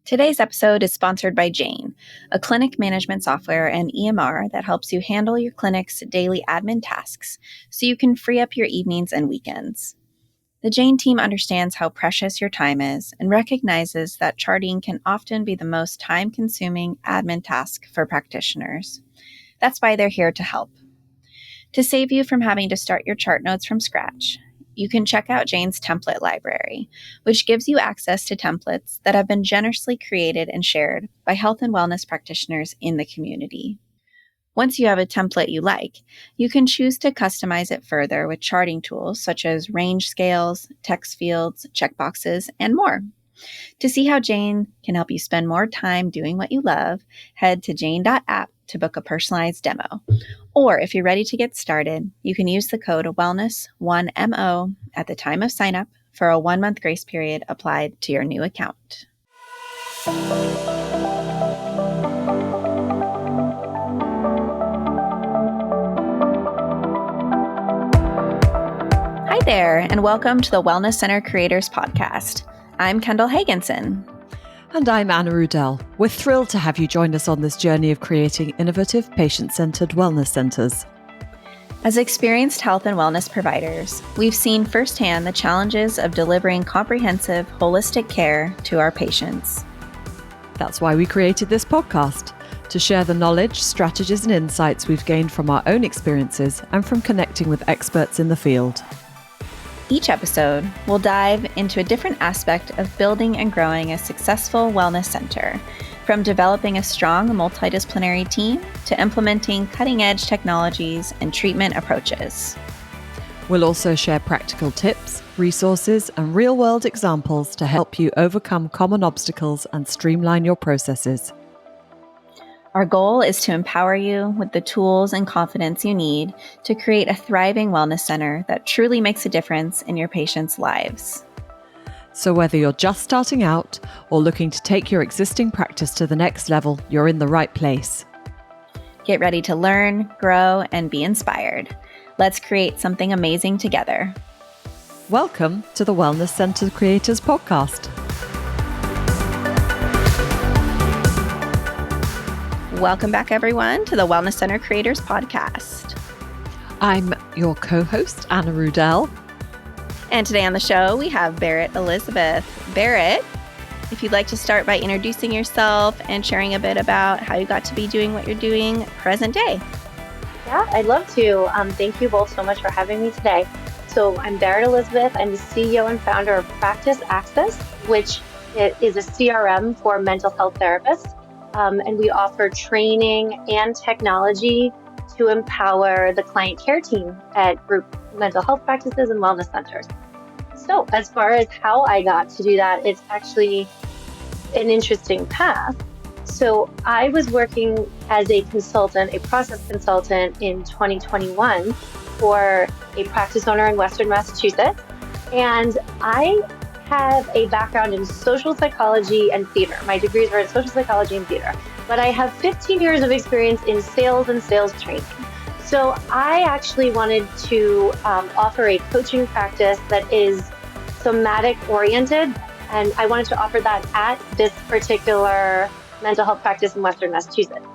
Today's episode is sponsored by Jane, a clinic management software and EMR that helps you handle your clinic's daily admin tasks so you can free up your evenings and weekends. The Jane team understands how precious your time is and recognizes that charting can often be the most time-consuming admin task for practitioners. That's why they're here to help. To save you from having to start your chart notes from scratch, you can check out Jane's template library, which gives you access to templates that have been generously created and shared by health and wellness practitioners in the community. Once you have a template you like, you can choose to customize it further with charting tools such as range scales, text fields, checkboxes, and more. To see how Jane can help you spend more time doing what you love, head to jane.app to book a personalized demo. Or if you're ready to get started, you can use the code WELLNESS1MO at the time of sign up for a 1-month grace period applied to your new account. Hi there, and welcome to the Wellness Center Creators Podcast. I'm Kendall Hagenson. And I'm Anna Rudell. We're thrilled to have you join us on this journey of creating innovative, patient-centered wellness centers. As experienced health and wellness providers, we've seen firsthand the challenges of delivering comprehensive, holistic care to our patients. That's why we created this podcast, to share the knowledge, strategies, and insights we've gained from our own experiences and from connecting with experts in the field. Each episode, we'll dive into a different aspect of building and growing a successful wellness center, from developing a strong multidisciplinary team to implementing cutting-edge technologies and treatment approaches. We'll also share practical tips, resources, and real-world examples to help you overcome common obstacles and streamline your processes. Our goal is to empower you with the tools and confidence you need to create a thriving wellness center that truly makes a difference in your patients' lives. So whether you're just starting out or looking to take your existing practice to the next level, you're in the right place. Get ready to learn, grow, and be inspired. Let's create something amazing together. Welcome to the Wellness Center Creators Podcast. Welcome back, everyone, to the Wellness Center Creators Podcast. I'm your co-host, Anna Rudell. And today on the show, we have Berit Elizabeth. Berit, if you'd like to start by introducing yourself and sharing a bit about how you got to be doing what you're doing present day. Yeah, I'd love to. Thank you both so much for having me today. So I'm Berit Elizabeth. I'm the CEO and founder of PracticeAxis, which is a CRM for mental health therapists. And we offer training and technology to empower the client care team at group mental health practices and wellness centers. So as far as how I got to do that, it's actually an interesting path. So I was working as a consultant, a process consultant in 2021 for a practice owner in Western Massachusetts. And I have a background in social psychology and theater. My degrees are in social psychology and theater, but I have 15 years of experience in sales and sales training. So I actually wanted to offer a coaching practice that is somatic oriented, and I wanted to offer that at this particular mental health practice in Western Massachusetts.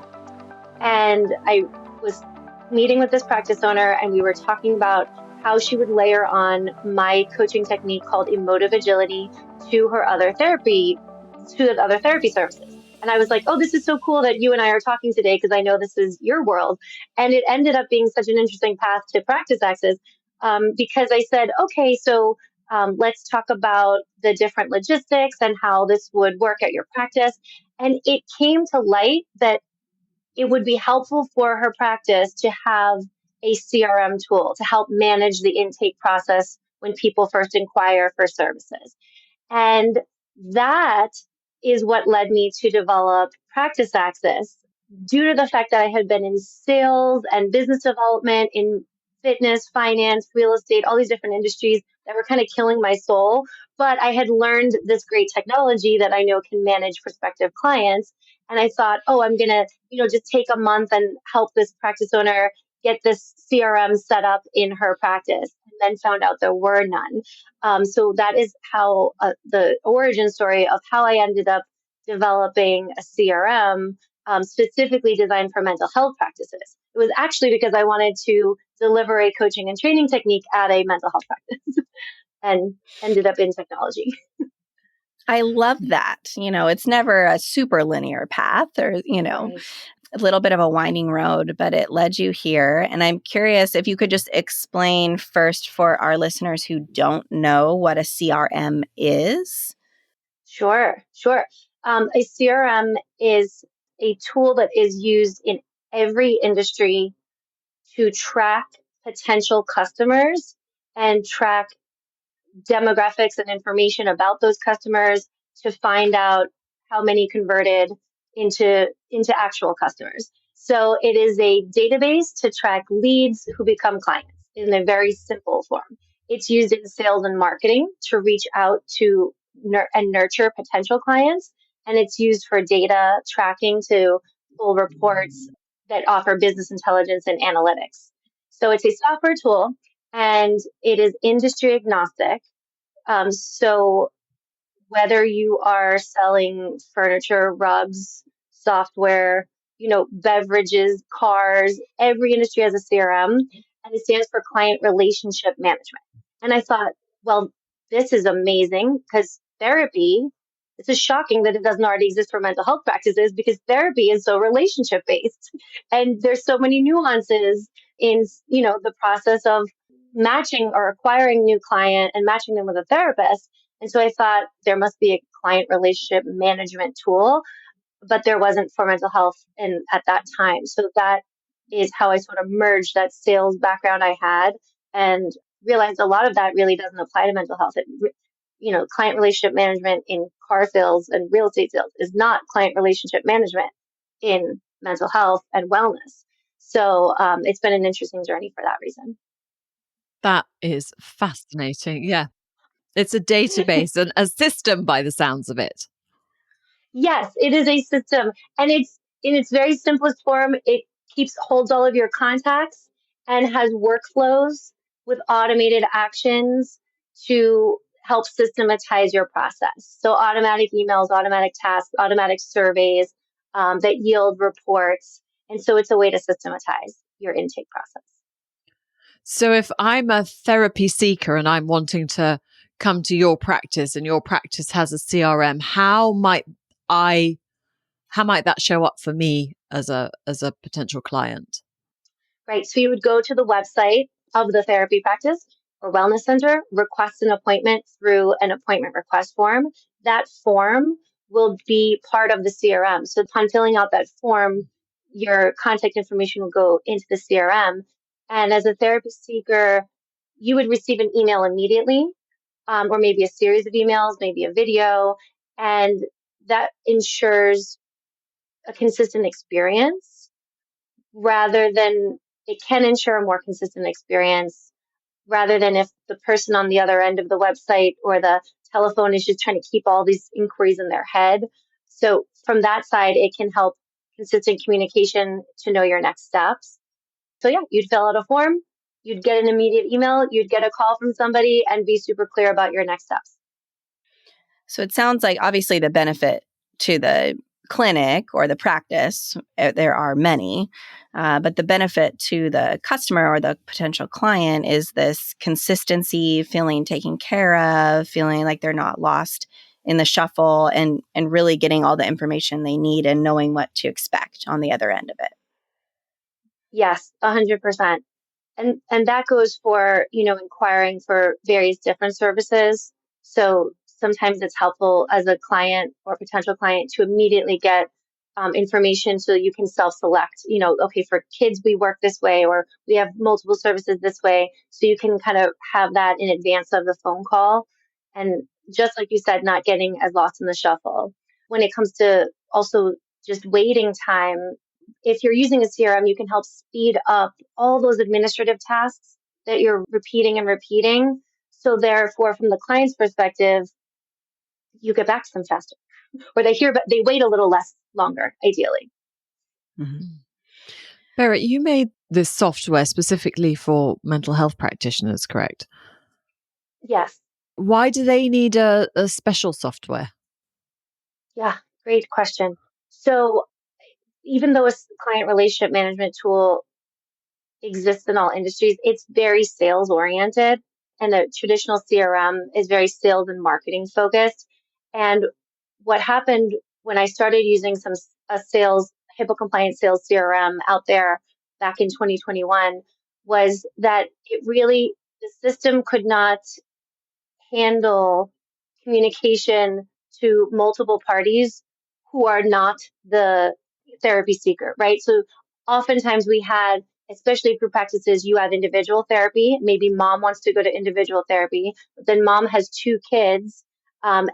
And I was meeting with this practice owner, and we were talking about how she would layer on my coaching technique called emotive agility to her other therapy services. And I was like, oh, this is so cool that you and I are talking today because I know this is your world. And it ended up being such an interesting path to PracticeAxis because I said, okay, so let's talk about the different logistics and how this would work at your practice. And it came to light that it would be helpful for her practice to have a CRM tool to help manage the intake process when people first inquire for services. And that is what led me to develop PracticeAxis. Due to the fact that I had been in sales and business development in fitness, finance, real estate, all these different industries that were kind of killing my soul. But I had learned this great technology that I know can manage prospective clients. And I thought, oh, I'm going to, just take a month and help this practice owner get this CRM set up in her practice, and then found out there were none. So that is how the origin story of how I ended up developing a CRM specifically designed for mental health practices. It was actually because I wanted to deliver a coaching and training technique at a mental health practice and ended up in technology. I love that. It's never a super linear path or, Right. a little bit of a winding road, but it led you here. And I'm curious if you could just explain first for our listeners who don't know what a CRM is. Sure. A CRM is a tool that is used in every industry to track potential customers and track demographics and information about those customers to find out how many converted into actual customers. So it is a database to track leads who become clients in a very simple form. It's used in sales and marketing to reach out to and nurture potential clients. And it's used for data tracking to pull reports that offer business intelligence and analytics. So it's a software tool and it is industry agnostic. So whether you are selling furniture, rugs, software, beverages, cars, every industry has a CRM and it stands for client relationship management. And I thought, well, this is amazing because therapy, this is shocking that it doesn't already exist for mental health practices because therapy is so relationship based. And there's so many nuances in, the process of matching or acquiring new client and matching them with a therapist. And so I thought there must be a client relationship management tool, but there wasn't for mental health at that time. So that is how I sort of merged that sales background I had and realized a lot of that really doesn't apply to mental health. Client relationship management in car sales and real estate sales is not client relationship management in mental health and wellness. So it's been an interesting journey for that reason. That is fascinating. Yeah. It's a database and a system by the sounds of it. Yes, it is a system, and it's in its very simplest form. It holds all of your contacts and has workflows with automated actions to help systematize your process. So automatic emails, automatic tasks, automatic surveys that yield reports. And so it's a way to systematize your intake process. So if I'm a therapy seeker and I'm wanting to come to your practice and your practice has a CRM, how might that show up for me as a potential client? Right. So you would go to the website of the therapy practice or wellness center, request an appointment through an appointment request form. That form will be part of the CRM. So upon filling out that form, your contact information will go into the CRM. And as a therapy seeker, you would receive an email immediately, or maybe a series of emails, maybe a video. And that ensures a consistent experience rather than it can ensure a more consistent experience rather than if the person on the other end of the website or the telephone is just trying to keep all these inquiries in their head. So from that side, it can help consistent communication to know your next steps. So yeah, you'd fill out a form, you'd get an immediate email, you'd get a call from somebody and be super clear about your next steps. So it sounds like obviously the benefit to the clinic or the practice, there are many, but the benefit to the customer or the potential client is this consistency, feeling taken care of, feeling like they're not lost in the shuffle and really getting all the information they need and knowing what to expect on the other end of it. Yes, 100%. And that goes for, inquiring for various different services. So sometimes it's helpful as a client or potential client to immediately get information so you can self-select, okay, for kids, we work this way, or we have multiple services this way. So you can kind of have that in advance of the phone call. And just like you said, not getting as lost in the shuffle. When it comes to also just waiting time, if you're using a CRM, you can help speed up all those administrative tasks that you're repeating and repeating. So therefore, from the client's perspective, you get back to them faster, or they wait a little less longer, ideally. Mm-hmm. Berit, you made this software specifically for mental health practitioners, correct? Yes. Why do they need a special software? Yeah, Great question. So even though a client relationship management tool exists in all industries, it's very sales oriented. And the traditional CRM is very sales and marketing focused. And what happened when I started using a sales, HIPAA compliant sales CRM out there back in 2021 was that the system could not handle communication to multiple parties who are not the therapy seeker, right? So oftentimes we had, especially group practices, you have individual therapy. Maybe mom wants to go to individual therapy, but then mom has two kids and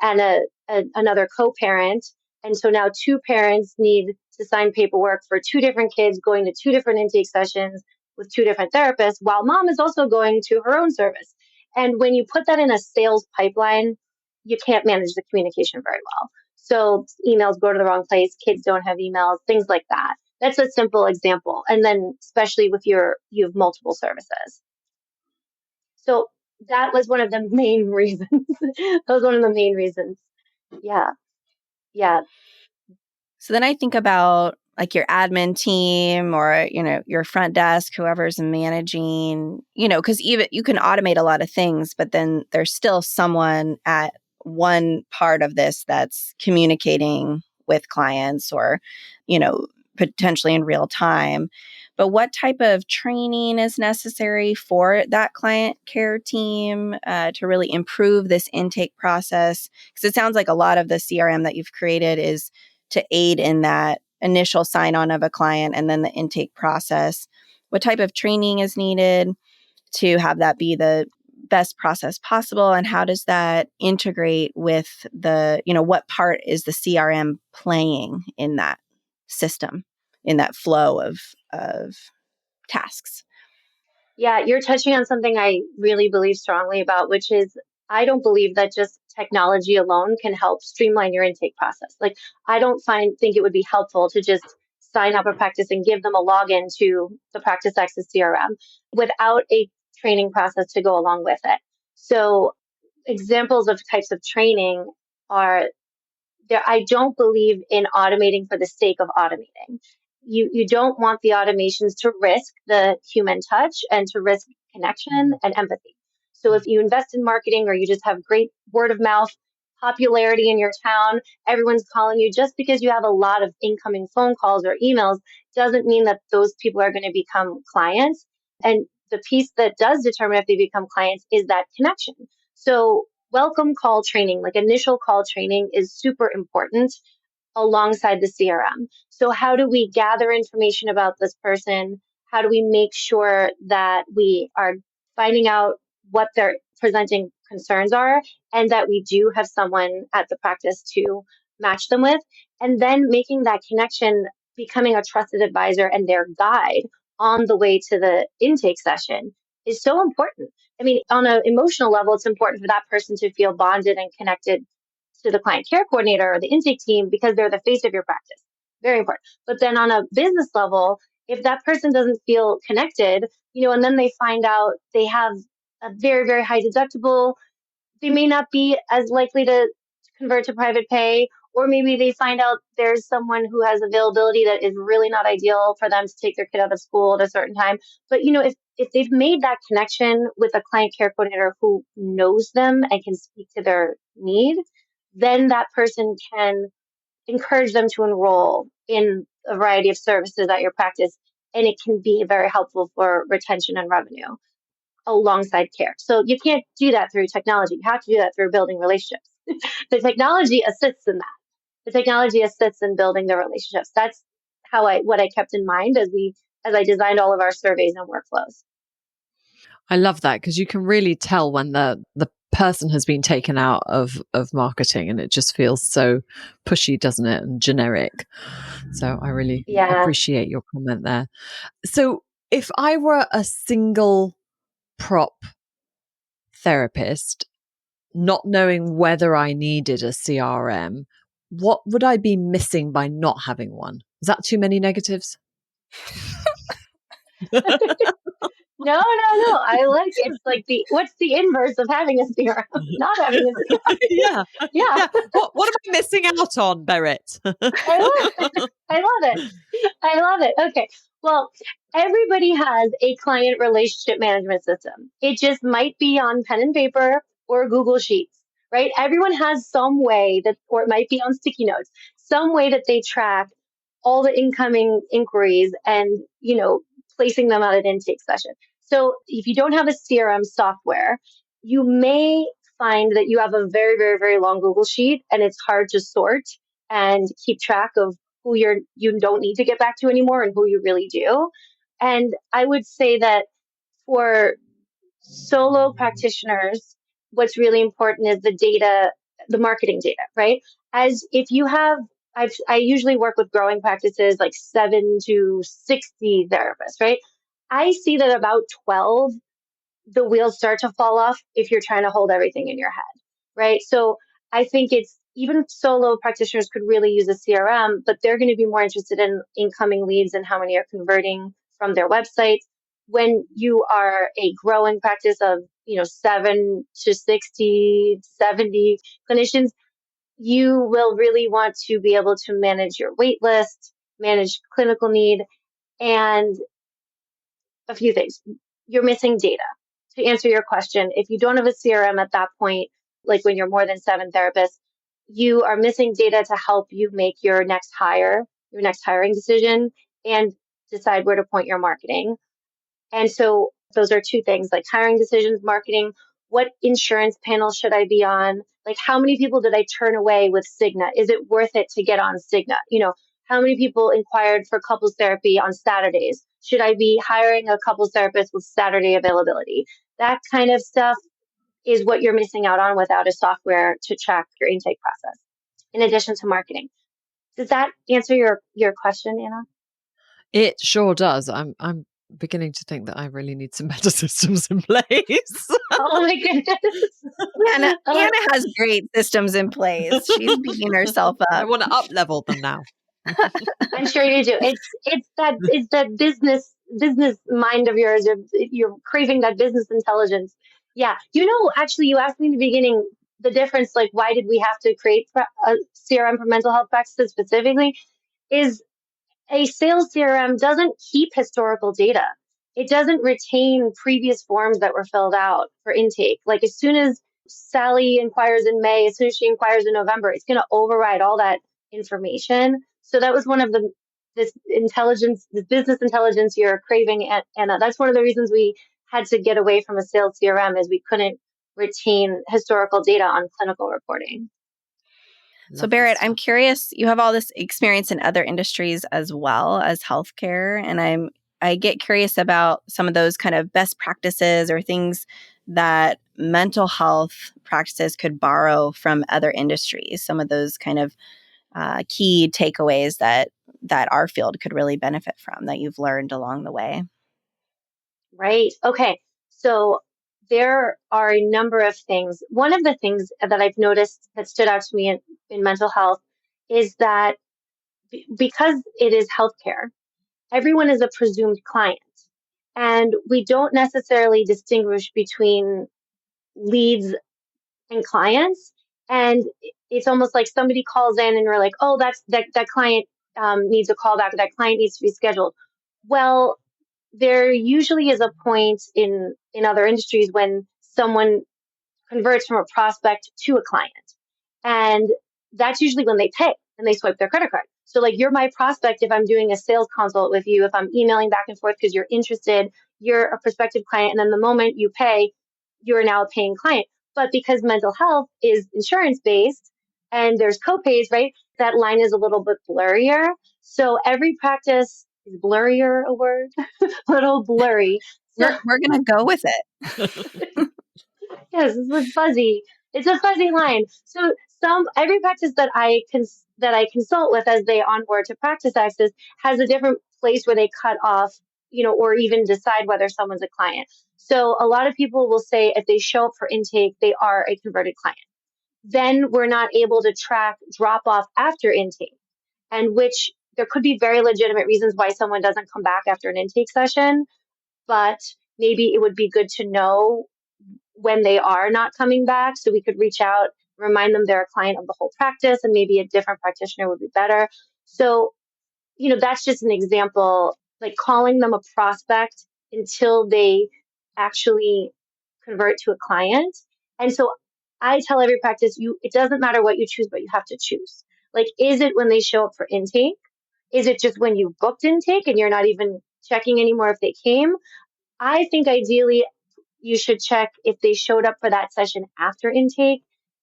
another co-parent. And so now two parents need to sign paperwork for two different kids going to two different intake sessions with two different therapists, while mom is also going to her own service. And when you put that in a sales pipeline, you can't manage the communication very well. So emails go to the wrong place, kids don't have emails, things like that. That's a simple example. And then especially with you have multiple services. So that was one of the main reasons. That was one of the main reasons. Yeah. Yeah. So then I think about like your admin team or, your front desk, whoever's managing, because even you can automate a lot of things, but then there's still someone at one part of this that's communicating with clients or, potentially in real time. But what type of training is necessary for that client care team to really improve this intake process? Because it sounds like a lot of the CRM that you've created is to aid in that initial sign on of a client and then the intake process. What type of training is needed to have that be the best process possible? And how does that integrate with what part is the CRM playing in that system, in that flow of tasks? Yeah, you're touching on something I really believe strongly about, which is I don't believe that just technology alone can help streamline your intake process. Like I don't think it would be helpful to just sign up a practice and give them a login to the PracticeAxis CRM without a training process to go along with it. So examples of types of training are there. I don't believe in automating for the sake of automating. You don't want the automations to risk the human touch and to risk connection and empathy. So if you invest in marketing or you just have great word of mouth popularity in your town, everyone's calling you, just because you have a lot of incoming phone calls or emails doesn't mean that those people are going to become clients. And the piece that does determine if they become clients is that connection. So welcome call training, like initial call training, is super important alongside the CRM. So how do we gather information about this person? How do we make sure that we are finding out what their presenting concerns are and that we do have someone at the practice to match them with? And then making that connection, becoming a trusted advisor and their guide on the way to the intake session is so important. I mean, on an emotional level, it's important for that person to feel bonded and connected to the client care coordinator or the intake team because they're the face of your practice. Very important. But then on a business level, if that person doesn't feel connected, and then they find out they have a very, very high deductible, they may not be as likely to convert to private pay, or maybe they find out there's someone who has availability that is really not ideal for them to take their kid out of school at a certain time. But if they've made that connection with a client care coordinator who knows them and can speak to their need, then that person can encourage them to enroll in a variety of services at your practice, and it can be very helpful for retention and revenue alongside care. So you can't do that through technology. You have to do that through building relationships. The technology assists in that. The technology assists in building the relationships. That's what I kept in mind as I designed all of our surveys and workflows. I love that because you can really tell when the person has been taken out of marketing, and it just feels so pushy, doesn't it, and generic. So I really appreciate your comment there. So if I were a single prop therapist, not knowing whether I needed a CRM, what would I be missing by not having one? Is that too many negatives? No. I like it's like what's the inverse of having a CRM? Not having a CRM. Yeah. Yeah, Yeah. What am I missing out on, Berit? I love it. I love it. I love it. Okay. Well, everybody has a client relationship management system. It just might be on pen and paper or Google Sheets, right? Everyone has some way that, or it might be on sticky notes, some way that they track all the incoming inquiries and, placing them at an intake session. So if you don't have a CRM software, you may find that you have a very, very, very long Google Sheet and it's hard to sort and keep track of who you don't need to get back to anymore and who you really do. And I would say that for solo practitioners, what's really important is the data, the marketing data, right? As if you have, I usually work with growing practices like 7 to 60 therapists, right? I see that about 12 the wheels start to fall off if you're trying to hold everything in your head, right? So I think it's even solo practitioners could really use a CRM, but they're going to be more interested in incoming leads and how many are converting from their websites. When you are a growing practice of, 7 to 60, 70 clinicians, you will really want to be able to manage your wait list, manage clinical need, and a few things. You're missing data. To answer your question, if you don't have a CRM at that point, like when you're more than 7 therapists, you are missing data to help you make your next hire, your next hiring decision, and decide where to point your marketing. And so those are two things like hiring decisions, marketing. What insurance panel should I be on? Like, how many people did I turn away with Cigna? Is it worth it to get on Cigna? How many people inquired for couples therapy on Saturdays? Should I be hiring a couples therapist with Saturday availability? That kind of stuff is what you're missing out on without a software to track your intake process, in addition to marketing. Does that answer your question, Anna? It sure does. I'm beginning to think that I really need some better systems in place. Oh my goodness. Anna has great systems in place. She's beating herself I up. want to up level them now. I'm sure you do. It's that business mind of yours. You're craving that business intelligence. Yeah. Actually, you asked me in the beginning the difference, like why did we have to create a CRM for mental health practices specifically? Is a sales CRM doesn't keep historical data. It doesn't retain previous forms that were filled out for intake. Like as soon as Sally inquires in May, as soon as she inquires in November, it's going to override all that information. So that was one of this business intelligence you're craving, Anna. That's one of the reasons we had to get away from a sales CRM is we couldn't retain historical data on clinical reporting. So, Berit, I'm curious, you have all this experience in other industries as well as healthcare. And I get curious about some of those kind of best practices or things that mental health practices could borrow from other industries, some of those kind of key takeaways that our field could really benefit from that you've learned along the way. Right. Okay. So there are a number of things. One of the things that I've noticed that stood out to me in mental health is that because it is healthcare, everyone is a presumed client. And we don't necessarily distinguish between leads and clients. And it's almost like somebody calls in and we're like, oh, that client needs a call back, or that client needs to be scheduled. Well, there usually is a point in other industries when someone converts from a prospect to a client. And that's usually when they pay and they swipe their credit card. So like you're my prospect if I'm doing a sales consult with you, if I'm emailing back and forth because you're interested, you're a prospective client. And then the moment you pay, you're now a paying client. But because mental health is insurance based and there's copays, right? That line is a little bit blurrier. So every practice is blurrier a word? A little blurry. So We're going to go with it. yes, it's fuzzy. It's a fuzzy line. So every practice that I consult with as they onboard to PracticeAxis has a different place where they cut off, or even decide whether someone's a client. So a lot of people will say if they show up for intake, they are a converted client. Then we're not able to track drop off after intake, and which there could be very legitimate reasons why someone doesn't come back after an intake session. But maybe it would be good to know when they are not coming back, so we could reach out, remind them they're a client of the whole practice, and maybe a different practitioner would be better. So, that's just an example, like calling them a prospect until they actually convert to a client. And so I tell every practice, it doesn't matter what you choose, but you have to choose. Like, is it when they show up for intake? Is it just when you booked intake and you're not even checking anymore if they came? I think ideally you should check if they showed up for that session after intake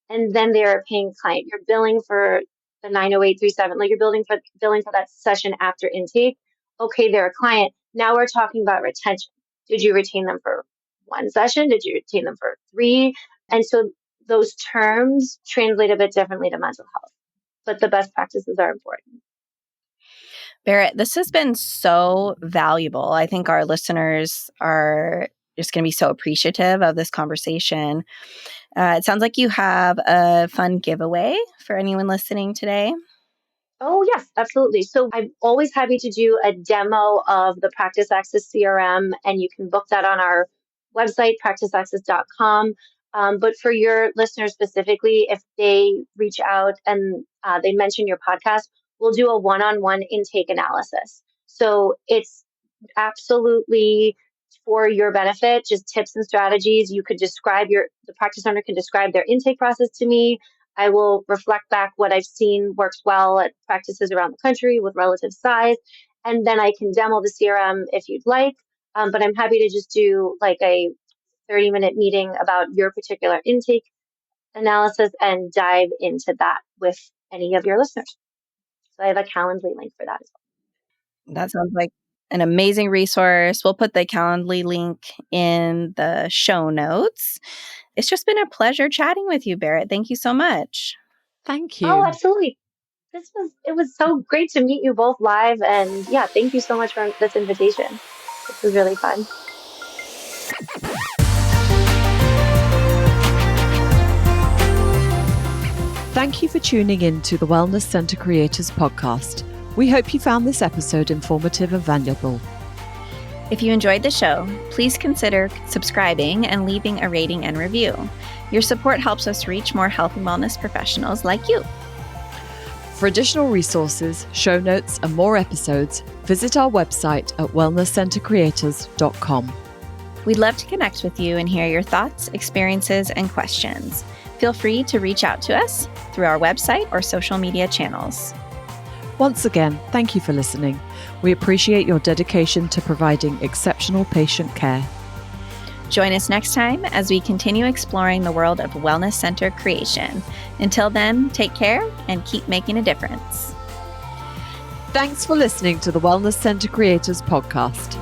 and then they're a paying client. You're billing for the 90837, like you're billing for that session after intake. Okay, they're a client. Now we're talking about retention. Did you retain them for one session? Did you retain them for 3? And so those terms translate a bit differently to mental health, but the best practices are important. Berit, this has been so valuable. I think our listeners are just going to be so appreciative of this conversation. It sounds like you have a fun giveaway for anyone listening today. Oh, yes, absolutely. So I'm always happy to do a demo of the PracticeAxis CRM, and you can book that on our website, practiceaxis.com. But for your listeners specifically, if they reach out and they mention your podcast, we'll do a one-on-one intake analysis. So it's absolutely for your benefit, just tips and strategies. You could the practice owner can describe their intake process to me. I will reflect back what I've seen works well at practices around the country with relative size. And then I can demo the CRM if you'd like. But I'm happy to just do like a 30-minute meeting about your particular intake analysis and dive into that with any of your listeners. So I have a Calendly link for that as well. That sounds like an amazing resource. We'll put the Calendly link in the show notes. It's just been a pleasure chatting with you, Berit. Thank you so much. Thank you. Oh, absolutely. It was so great to meet you both live. And yeah, thank you so much for this invitation. This was really fun. Thank you for tuning in to the Wellness Center Creators podcast. We hope you found this episode informative and valuable. If you enjoyed the show, please consider subscribing and leaving a rating and review. Your support helps us reach more health and wellness professionals like you. For additional resources, show notes, and more episodes, visit our website at wellnesscentercreators.com. We'd love to connect with you and hear your thoughts, experiences, and questions. Feel free to reach out to us through our website or social media channels. Once again, thank you for listening. We appreciate your dedication to providing exceptional patient care. Join us next time as we continue exploring the world of wellness center creation. Until then, take care and keep making a difference. Thanks for listening to the Wellness Center Creators podcast.